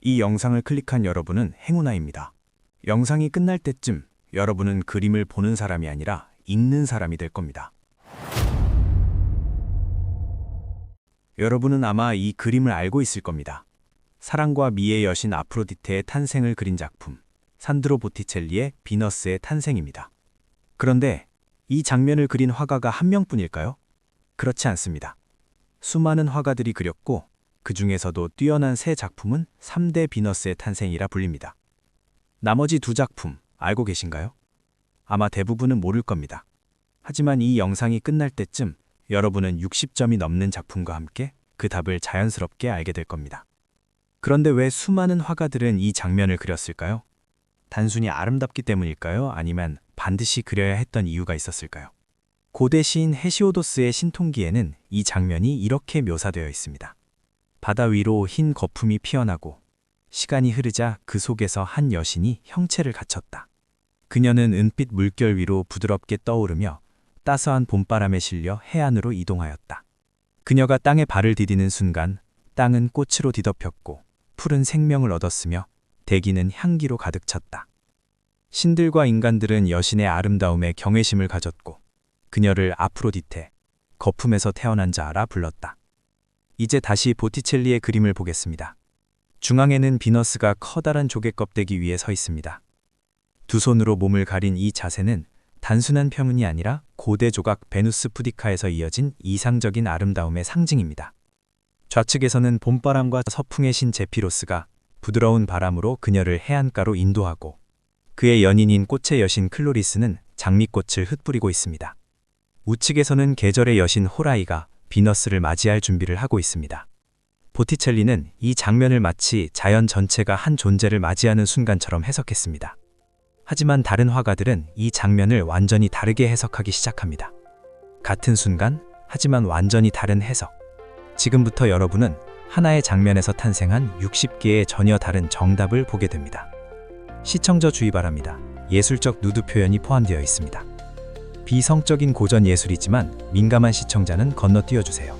이 영상을 클릭한 여러분은 행운아입니다. 영상이 끝날 때쯤 여러분은 그림을 보는 사람이 아니라 읽는 사람이 될 겁니다. 여러분은 아마 이 그림을 알고 있을 겁니다. 사랑과 미의 여신 아프로디테의 탄생을 그린 작품, 산드로 보티첼리의 비너스의 탄생입니다. 그런데 이 장면을 그린 화가가 한 명뿐일까요? 그렇지 않습니다. 수많은 화가들이 그렸고 그 중에서도 뛰어난 세 작품은 3대 비너스의 탄생이라 불립니다. 나머지 두 작품 알고 계신가요? 아마 대부분은 모를 겁니다. 하지만 이 영상이 끝날 때쯤 여러분은 60점이 넘는 작품과 함께 그 답을 자연스럽게 알게 될 겁니다. 그런데 왜 수많은 화가들은 이 장면을 그렸을까요? 단순히 아름답기 때문일까요? 아니면 반드시 그려야 했던 이유가 있었을까요? 고대 시인 헤시오도스의 신통기에는 이 장면이 이렇게 묘사되어 있습니다. 바다 위로 흰 거품이 피어나고 시간이 흐르자 그 속에서 한 여신이 형체를 갖췄다. 그녀는 은빛 물결 위로 부드럽게 떠오르며 따스한 봄바람에 실려 해안으로 이동하였다. 그녀가 땅에 발을 디디는 순간 땅은 꽃으로 뒤덮였고 푸른 생명을 얻었으며 대기는 향기로 가득 찼다. 신들과 인간들은 여신의 아름다움에 경외심을 가졌고 그녀를 아프로디테, 거품에서 태어난 자라 불렀다. 이제 다시 보티첼리의 그림을 보겠습니다. 중앙에는 비너스가 커다란 조개 껍데기 위에 서 있습니다. 두 손으로 몸을 가린 이 자세는 단순한 평은이 아니라 고대 조각 베누스 푸디카에서 이어진 이상적인 아름다움의 상징입니다. 좌측에서는 봄바람과 서풍의 신 제피로스가 부드러운 바람으로 그녀를 해안가로 인도하고 그의 연인인 꽃의 여신 클로리스는 장미꽃을 흩뿌리고 있습니다. 우측에서는 계절의 여신 호라이가 비너스를 맞이할 준비를 하고 있습니다. 보티첼리는 이 장면을 마치 자연 전체가 한 존재를 맞이하는 순간처럼 해석했습니다. 하지만 다른 화가들은 이 장면을 완전히 다르게 해석하기 시작합니다. 같은 순간, 하지만 완전히 다른 해석. 지금부터 여러분은 하나의 장면에서 탄생한 60개의 전혀 다른 정답을 보게 됩니다. 시청자 주의 바랍니다. 예술적 누드 표현이 포함되어 있습니다. 비성적인 고전 예술이지만 민감한 시청자는 건너뛰어 주세요.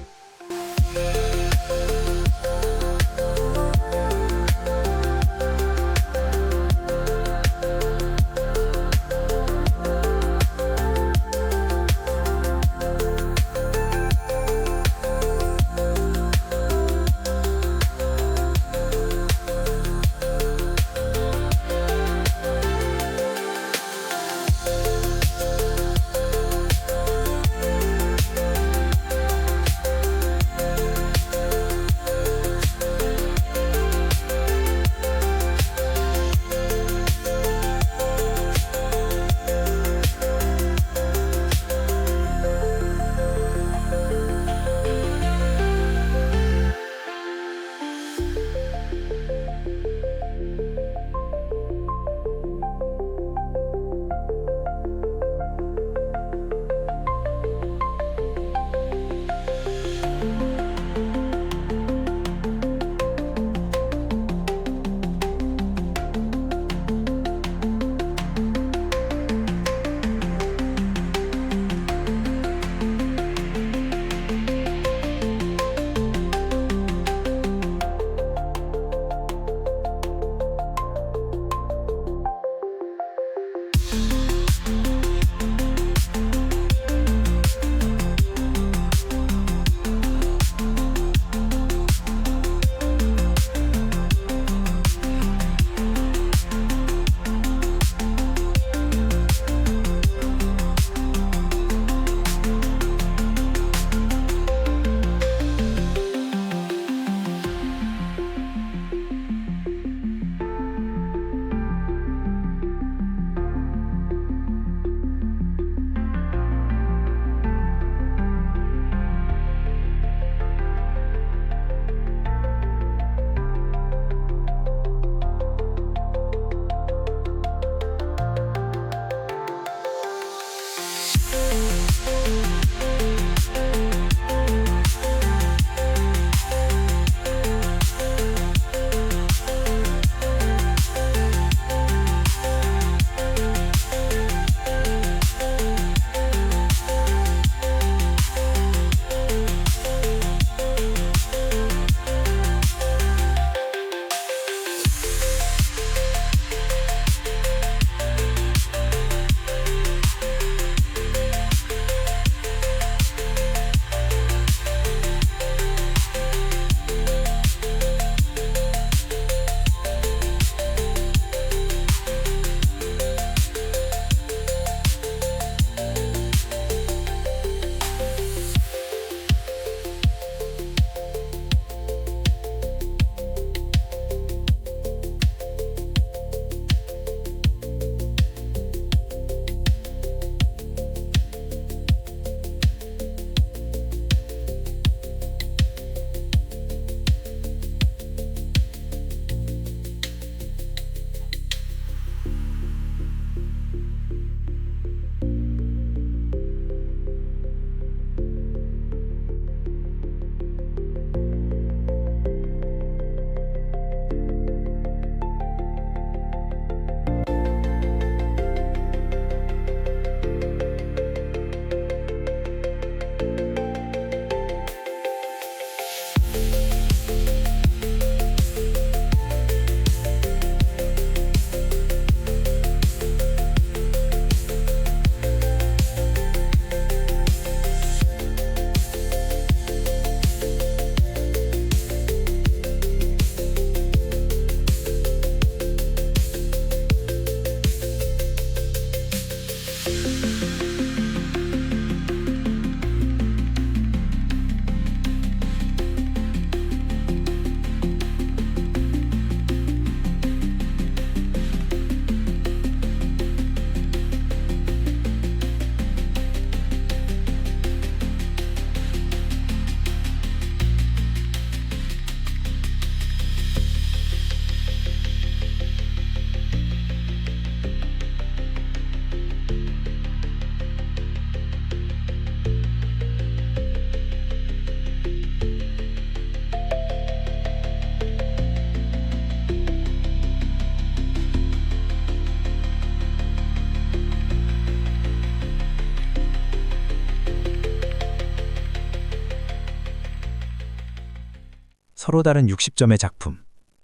서로 다른 60점의 작품,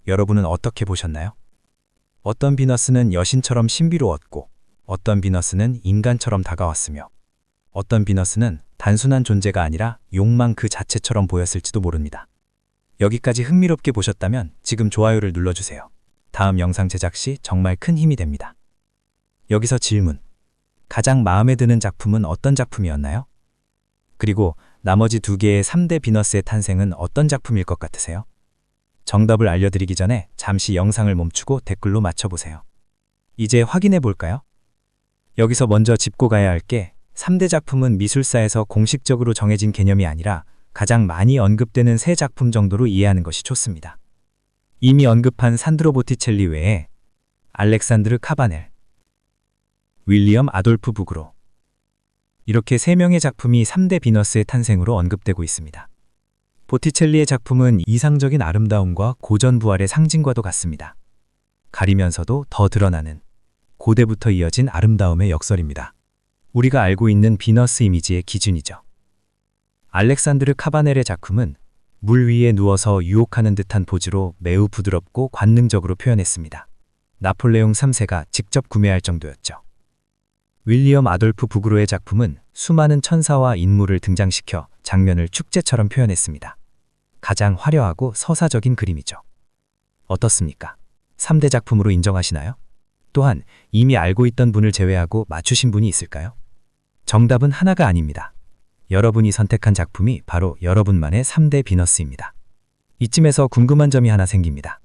여러분은 어떻게 보셨나요? 어떤 비너스는 여신처럼 신비로웠고, 어떤 비너스는 인간처럼 다가왔으며, 어떤 비너스는 단순한 존재가 아니라 욕망 그 자체처럼 보였을지도 모릅니다. 여기까지 흥미롭게 보셨다면 지금 좋아요를 눌러주세요. 다음 영상 제작 시 정말 큰 힘이 됩니다. 여기서 질문. 가장 마음에 드는 작품은 어떤 작품이었나요? 그리고 나머지 두 개의 3대 비너스의 탄생은 어떤 작품일 것 같으세요? 정답을 알려드리기 전에 잠시 영상을 멈추고 댓글로 맞춰보세요. 이제 확인해 볼까요? 여기서 먼저 짚고 가야 할 게 3대 작품은 미술사에서 공식적으로 정해진 개념이 아니라 가장 많이 언급되는 세 작품 정도로 이해하는 것이 좋습니다. 이미 언급한 산드로 보티첼리 외에 알렉산드르 카바넬, 윌리엄 아돌프 부그로, 이렇게 3명의 작품이 3대 비너스의 탄생으로 언급되고 있습니다. 보티첼리의 작품은 이상적인 아름다움과 고전 부활의 상징과도 같습니다. 가리면서도 더 드러나는 고대부터 이어진 아름다움의 역설입니다. 우리가 알고 있는 비너스 이미지의 기준이죠. 알렉산드르 카바넬의 작품은 물 위에 누워서 유혹하는 듯한 포즈로 매우 부드럽고 관능적으로 표현했습니다. 나폴레옹 3세가 직접 구매할 정도였죠. 윌리엄 아돌프 부그로의 작품은 수많은 천사와 인물을 등장시켜 장면을 축제처럼 표현했습니다. 가장 화려하고 서사적인 그림이죠. 어떻습니까? 3대 작품으로 인정하시나요? 또한 이미 알고 있던 분을 제외하고 맞추신 분이 있을까요? 정답은 하나가 아닙니다. 여러분이 선택한 작품이 바로 여러분만의 3대 비너스입니다. 이쯤에서 궁금한 점이 하나 생깁니다.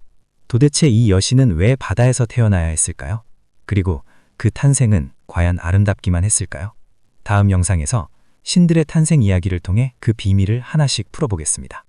도대체 이 여신은 왜 바다에서 태어나야 했을까요? 그리고 그 탄생은 과연 아름답기만 했을까요? 다음 영상에서 신들의 탄생 이야기를 통해 그 비밀을 하나씩 풀어보겠습니다.